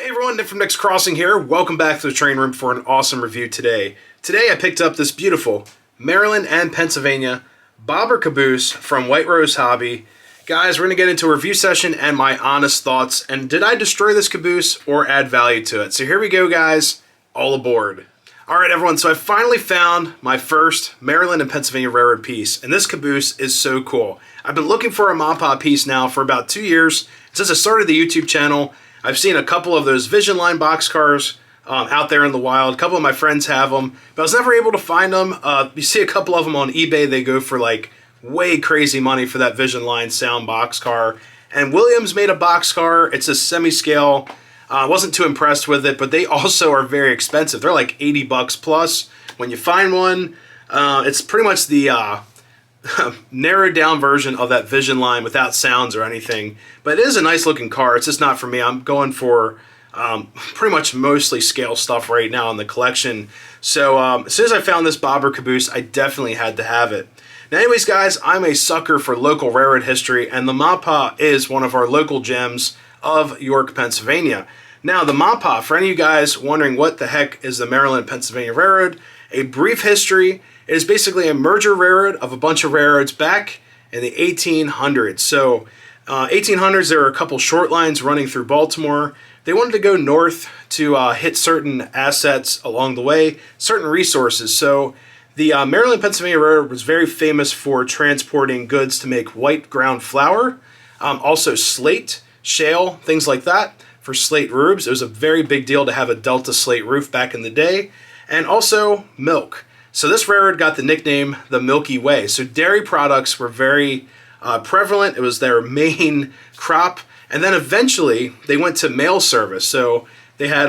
Hey everyone, Nick from Nick's Crossing here. Welcome back to the train room for an awesome review today. Today I picked up this beautiful Maryland and Pennsylvania bobber caboose from White Rose Hobby. Guys, we're going to get into a review session and my honest thoughts. And did I destroy this caboose or add value to it? So here we go, guys. All aboard. Alright everyone, so I finally found my first Maryland and Pennsylvania railroad piece. And this caboose is so cool. I've been looking for a MaPa piece now for about 2 years. Since I started the YouTube channel, I've seen a couple of those Vision Line boxcars out there in the wild. A couple of my friends have them, but I was never able to find them. You see a couple of them on eBay. They go for like way crazy money for that Vision Line sound boxcar. And Williams made a boxcar. It's a semi-scale. I wasn't too impressed with it, but they also are very expensive. They're like 80 bucks plus. When you find one, it's pretty much the narrowed down version of that Vision Line without sounds or anything, but it is a nice looking car. It's just not for me. I'm going for pretty much mostly scale stuff right now in the collection. So as soon as I found this bobber caboose, I definitely had to have it. Now anyways guys, I'm a sucker for local railroad history, and the MaPa is one of our local gems of York, Pennsylvania. Now the MaPa, for any of you guys wondering what the heck is the Maryland Pennsylvania Railroad, a brief history. It is basically a merger railroad of a bunch of railroads back in the 1800s. So 1800s, there were a couple short lines running through Baltimore. They wanted to go north to hit certain assets along the way, certain resources. So the Maryland Pennsylvania Railroad was very famous for transporting goods to make white ground flour, also slate, shale, things like that for slate roofs. It was a very big deal to have a Delta slate roof back in the day, and also milk. So this railroad got the nickname the Milky Way. So dairy products were very prevalent. It was their main crop. And then eventually they went to mail service. So they had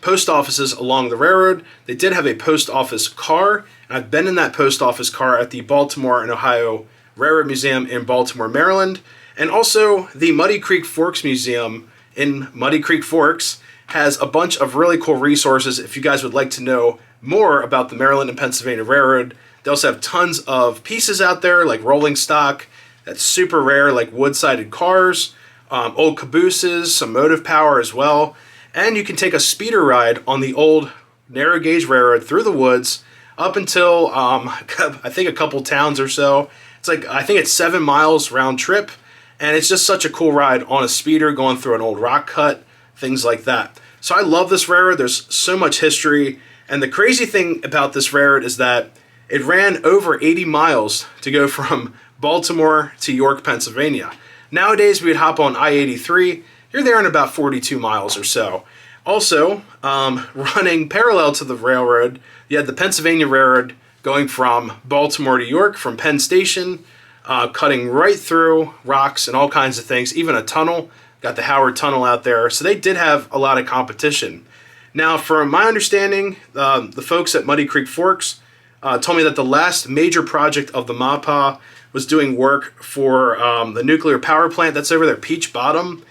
post offices along the railroad. They did have a post office car. And I've been in that post office car at the Baltimore and Ohio Railroad Museum in Baltimore, Maryland. And also the Muddy Creek Forks Museum in Muddy Creek Forks has a bunch of really cool resources if you guys would like to know more about the Maryland and Pennsylvania Railroad. They also have tons of pieces out there like rolling stock that's super rare, like wood-sided cars, old cabooses, some motive power as well. And you can take a speeder ride on the old narrow gauge railroad through the woods up until I think a couple towns or so. It's like, I think it's 7 miles round trip, and it's just such a cool ride on a speeder going through an old rock cut, things like that. So I love this railroad. There's so much history. And the crazy thing about this railroad is that it ran over 80 miles to go from Baltimore to York, Pennsylvania. Nowadays, we would hop on I-83. You're there in about 42 miles or so. Also, running parallel to the railroad, you had the Pennsylvania Railroad going from Baltimore to York, from Penn Station, cutting right through rocks and all kinds of things, even a tunnel. Got the Howard Tunnel out there. So they did have a lot of competition. Now, from my understanding, the folks at Muddy Creek Forks told me that the last major project of the MaPa was doing work for the nuclear power plant that's over there, Peach Bottom,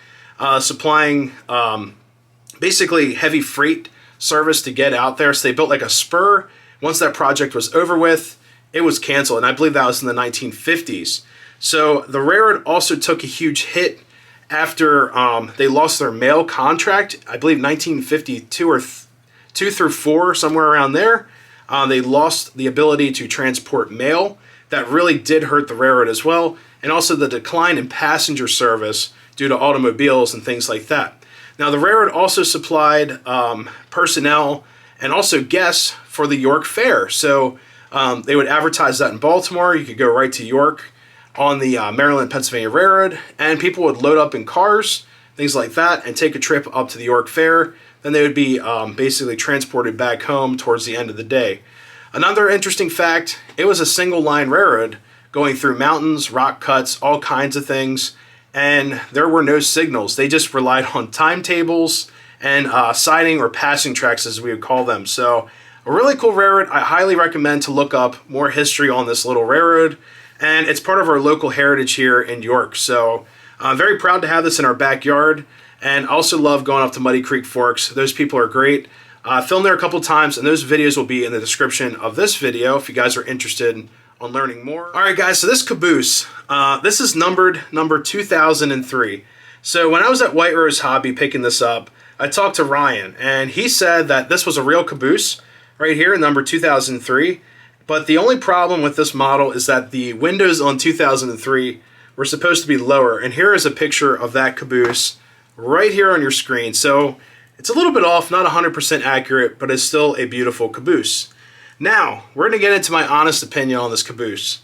supplying basically heavy freight service to get out there. So they built like a spur. Once that project was over with, it was canceled, and I believe that was in the 1950s. So the railroad also took a huge hit after they lost their mail contract. I believe 1952 or 2 through 4, somewhere around there. They lost the ability to transport mail. That really did hurt the railroad as well, and also the decline in passenger service due to automobiles and things like that. Now the railroad also supplied personnel and also guests for the York Fair. So they would advertise that in Baltimore. You could go right to York on the Maryland Pennsylvania Railroad, and people would load up in cars, things like that, and take a trip up to the York Fair. Then they would be basically transported back home towards the end of the day. Another interesting fact, it was a single line railroad going through mountains, rock cuts, all kinds of things, and there were no signals. They just relied on timetables and siding or passing tracks, as we would call them. So a really cool railroad. I highly recommend to look up more history on this little railroad. And it's part of our local heritage here in York. So I'm very proud to have this in our backyard. And I also love going up to Muddy Creek Forks. Those people are great. I filmed there a couple times, and those videos will be in the description of this video if you guys are interested on learning more. All right, guys, so this caboose, this is numbered number 2003. So when I was at White Rose Hobby picking this up, I talked to Ryan, and he said that this was a real caboose right here, number 2003. But the only problem with this model is that the windows on 2003 were supposed to be lower. And here is a picture of that caboose right here on your screen. So it's a little bit off, not 100% accurate, but it's still a beautiful caboose. Now, we're going to get into my honest opinion on this caboose.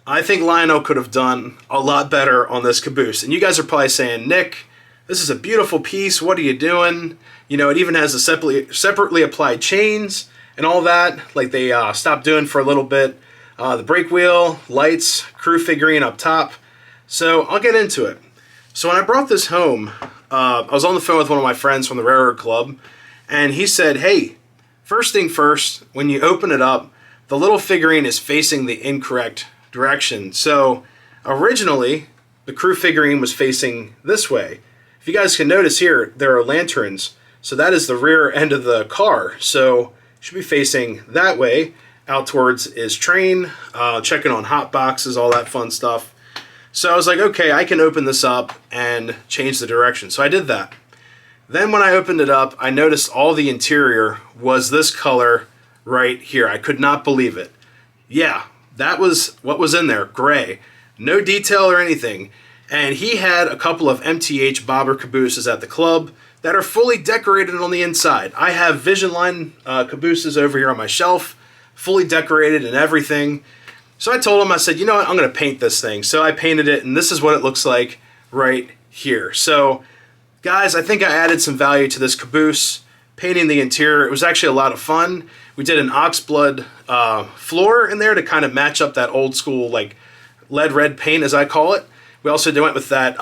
I think Lionel could have done a lot better on this caboose. And you guys are probably saying, Nick, this is a beautiful piece. What are you doing? You know, it even has the separately applied chains and all that, like they stopped doing for a little bit. The brake wheel, lights, crew figurine up top. So I'll get into it. So when I brought this home, I was on the phone with one of my friends from the Railroad Club, and he said, hey, first thing first, when you open it up, the little figurine is facing the incorrect direction. So originally, the crew figurine was facing this way. If you guys can notice here, there are lanterns. So that is the rear end of the car. So it should be facing that way, out towards his train, checking on hot boxes, all that fun stuff. So I was like, okay, I can open this up and change the direction. So I did that. Then when I opened it up, I noticed all the interior was this color right here. I could not believe it. Yeah, that was what was in there, gray. No detail or anything. And he had a couple of MTH bobber cabooses at the club that are fully decorated on the inside. I have Vision Line cabooses over here on my shelf, fully decorated and everything. So I told him, I said, you know what, I'm going to paint this thing. So I painted it, and this is what it looks like right here. So, guys, I think I added some value to this caboose, painting the interior. It was actually a lot of fun. We did an oxblood floor in there to kind of match up that old school, like, lead red paint, as I call it. We also went with that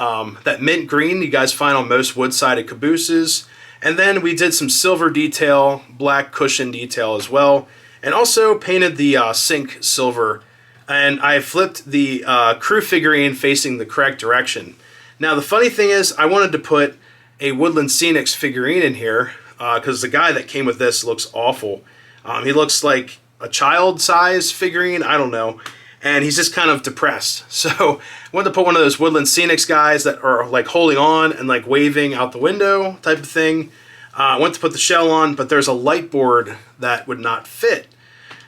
that mint green you guys find on most wood-sided cabooses. And then we did some silver detail, black cushion detail as well. And also painted the sink silver. And I flipped the crew figurine facing the correct direction. Now the funny thing is, I wanted to put a Woodland Scenics figurine in here because the guy that came with this looks awful. He looks like a child-size figurine, I don't know. And he's just kind of depressed. So I wanted to put one of those Woodland Scenics guys that are like holding on and like waving out the window type of thing. I went to put the shell on, but there's a light board that would not fit.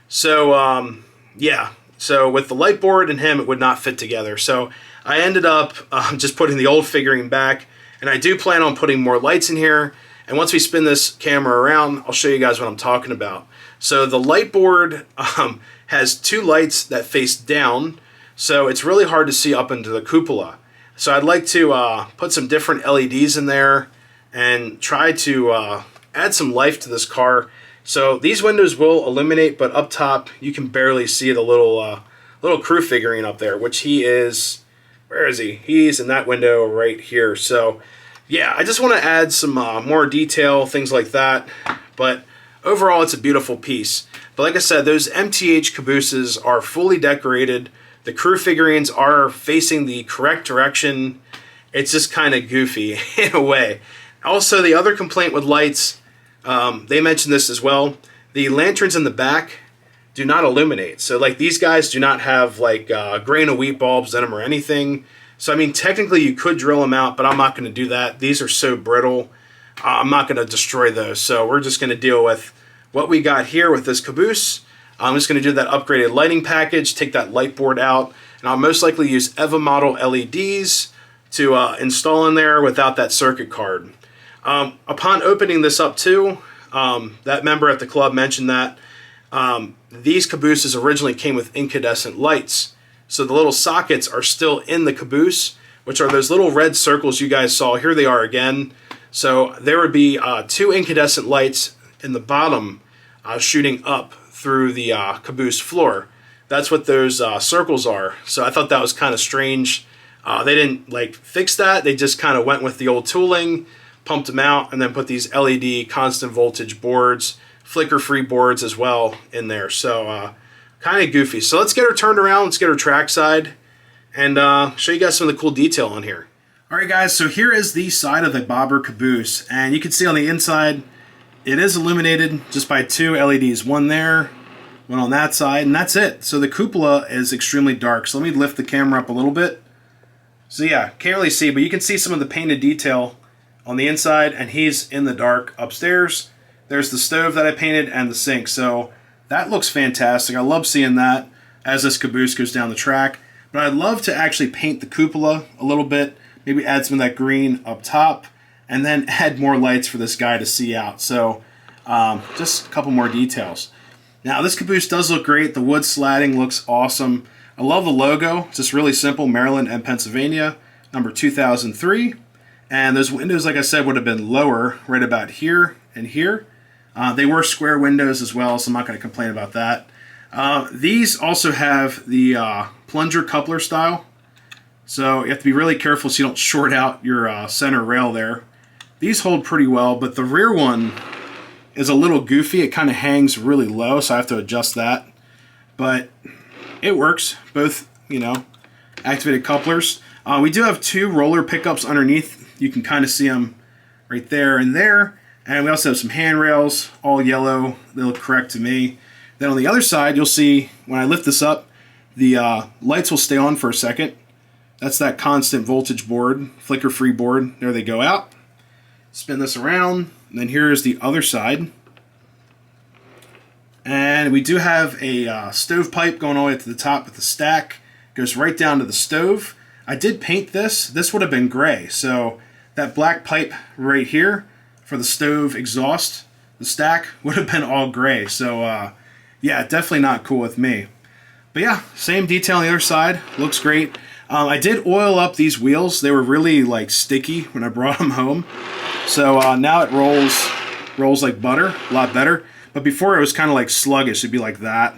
So yeah, so with the light board and him, it would not fit together. So I ended up just putting the old figurine back, and I do plan on putting more lights in here. And once we spin this camera around, I'll show you guys what I'm talking about. So the light board has two lights that face down, so it's really hard to see up into the cupola. So I'd like to put some different LEDs in there and try to add some life to this car. So these windows will illuminate, but up top you can barely see the little crew figurine up there, which he is, where is he? He's in that window right here. So yeah, I just want to add some more detail, things like that. But overall, it's a beautiful piece. But like I said, those MTH cabooses are fully decorated. The crew figurines are facing the correct direction. It's just kind of goofy in a way. Also, the other complaint with lights, they mentioned this as well. The lanterns in the back do not illuminate. So like these guys do not have like grain of wheat bulbs in them or anything. So I mean, technically you could drill them out, but I'm not going to do that. These are so brittle. I'm not going to destroy those. So we're just going to deal with what we got here with this caboose. I'm just going to do that upgraded lighting package, take that light board out, and I'll most likely use EVA model LEDs to install in there without that circuit card. Upon opening this up too, that member at the club mentioned that these cabooses originally came with incandescent lights. So the little sockets are still in the caboose, which are those little red circles you guys saw. Here they are again. So there would be two incandescent lights in the bottom shooting up through the caboose floor. That's what those circles are. So I thought that was kind of strange. They didn't like fix that. They just kind of went with the old tooling, pumped them out, and then put these LED constant voltage boards, flicker-free boards as well in there. So kind of goofy. So let's get her turned around. Let's get her trackside and show you guys some of the cool detail on here. All right, guys. So here is the side of the bobber caboose, and you can see on the inside, it is illuminated just by two LEDs. One there, one on that side, and that's it. So the cupola is extremely dark. So let me lift the camera up a little bit. So yeah, can't really see, but you can see some of the painted detail on the inside, and he's in the dark upstairs. There's the stove that I painted and the sink. So that looks fantastic. I love seeing that as this caboose goes down the track. But I'd love to actually paint the cupola a little bit, maybe add some of that green up top, and then add more lights for this guy to see out. So just a couple more details. Now this caboose does look great. The wood slatting looks awesome. I love the logo. It's just really simple, Maryland and Pennsylvania, number 2003. And those windows, like I said, would have been lower right about here and here. They were square windows as well, so I'm not going to complain about that. These also have the plunger coupler style. So you have to be really careful so you don't short out your center rail there. These hold pretty well, but the rear one is a little goofy. It kind of hangs really low, so I have to adjust that. But it works. Both, activated couplers. We do have two roller pickups underneath. You can kind of see them right there and there. And we also have some handrails, all yellow. They look correct to me. Then on the other side, you'll see when I lift this up, the lights will stay on for a second. That's that constant voltage board, flicker-free board. There they go out. Spin this around, and then here is the other side. And we do have a stovepipe going all the way to the top with the stack. Goes right down to the stove. I did paint this. This would have been gray. So that black pipe right here for the stove exhaust, the stack, would have been all gray. So yeah, definitely not cool with me. But yeah, same detail on the other side. Looks great. I did oil up these wheels. They were really sticky when I brought them home. So now it rolls like butter, a lot better. But before it was kind of sluggish. It'd be like that,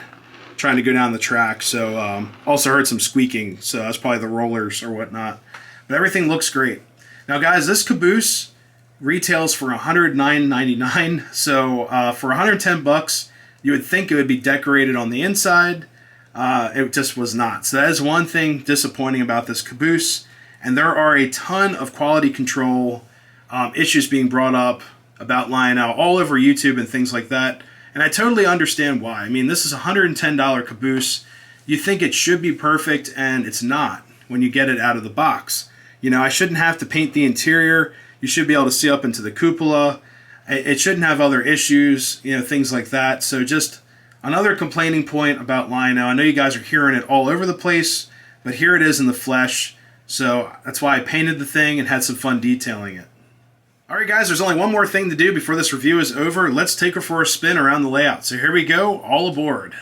trying to go down the track. So also heard some squeaking. So that's probably the rollers or whatnot. But everything looks great. Now guys, this caboose retails for $109.99. So for 110 bucks, you would think it would be decorated on the inside. It just was not. So that is one thing disappointing about this caboose. And there are a ton of quality control issues being brought up about Lionel all over YouTube and things like that. And I totally understand why. I mean, this is a $110 caboose. You think it should be perfect, and it's not when you get it out of the box. I shouldn't have to paint the interior. You should be able to see up into the cupola. It shouldn't have other issues, things like that. So just another complaining point about Lionel. I know you guys are hearing it all over the place, but here it is in the flesh. So that's why I painted the thing and had some fun detailing it. Alright guys, there's only one more thing to do before this review is over. Let's take her for a spin around the layout. So here we go, all aboard.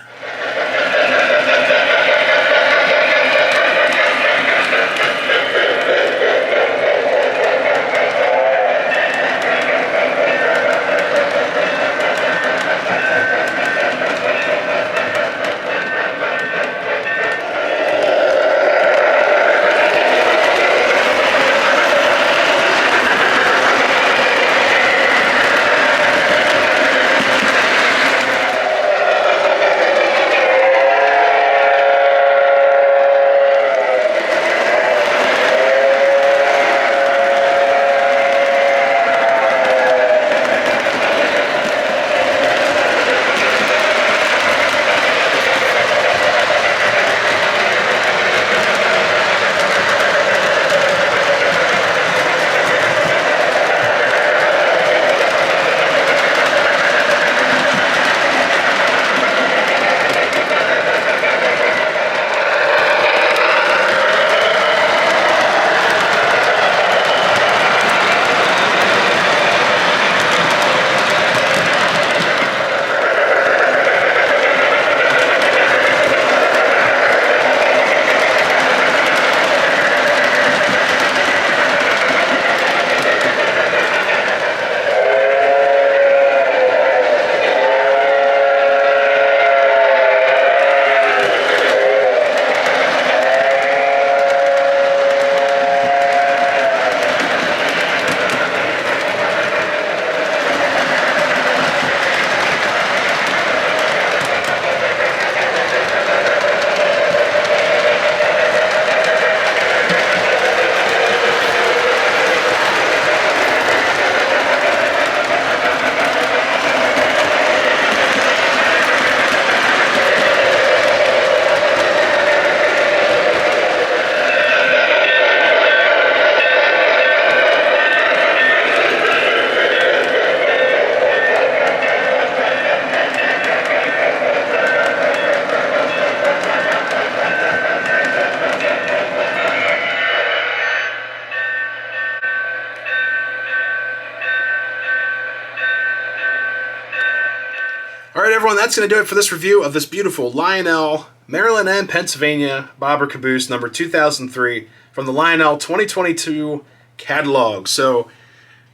All right, everyone, that's going to do it for this review of this beautiful Lionel, Maryland and Pennsylvania bobber caboose number 2003 from the Lionel 2022 catalog. So,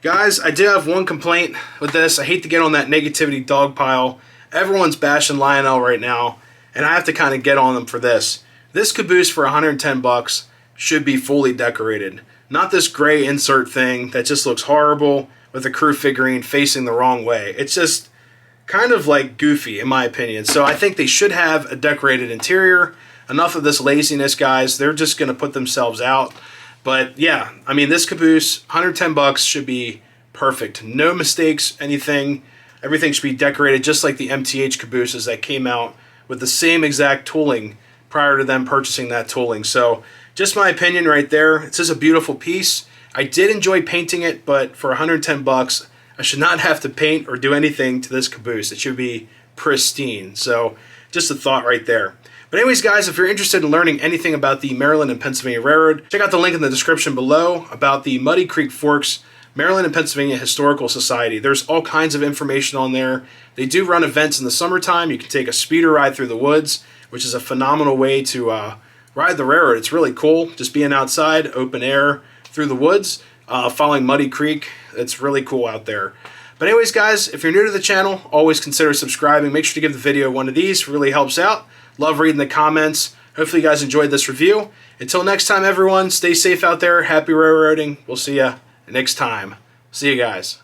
guys, I do have one complaint with this. I hate to get on that negativity dog pile. Everyone's bashing Lionel right now, and I have to kind of get on them for this. This caboose for 110 bucks should be fully decorated. Not this gray insert thing that just looks horrible with a crew figurine facing the wrong way. It's just kind of like goofy in my opinion. So I think they should have a decorated interior. Enough of this laziness, guys. They're just going to put themselves out. But yeah, I mean, this caboose, 110 bucks should be perfect. No mistakes, anything. Everything should be decorated just like the MTH cabooses that came out with the same exact tooling prior to them purchasing that tooling. So just my opinion right there. It's just a beautiful piece. I did enjoy painting it, but for 110 bucks, I should not have to paint or do anything to this caboose. It should be pristine. So just a thought right there. But anyways, guys, if you're interested in learning anything about the Maryland and Pennsylvania Railroad, check out the link in the description below about the Muddy Creek Forks Maryland and Pennsylvania Historical Society. There's all kinds of information on there. They do run events in the summertime. You can take a speeder ride through the woods, which is a phenomenal way to ride the railroad. It's really cool, just being outside, open air, through the woods, following Muddy Creek. It's really cool out there. But anyways, guys, if you're new to the channel, always consider subscribing. Make sure to give the video one of these. It really helps out. Love reading the comments. Hopefully you guys enjoyed this review. Until next time, everyone, stay safe out there. Happy railroading. We'll see you next time. See you guys.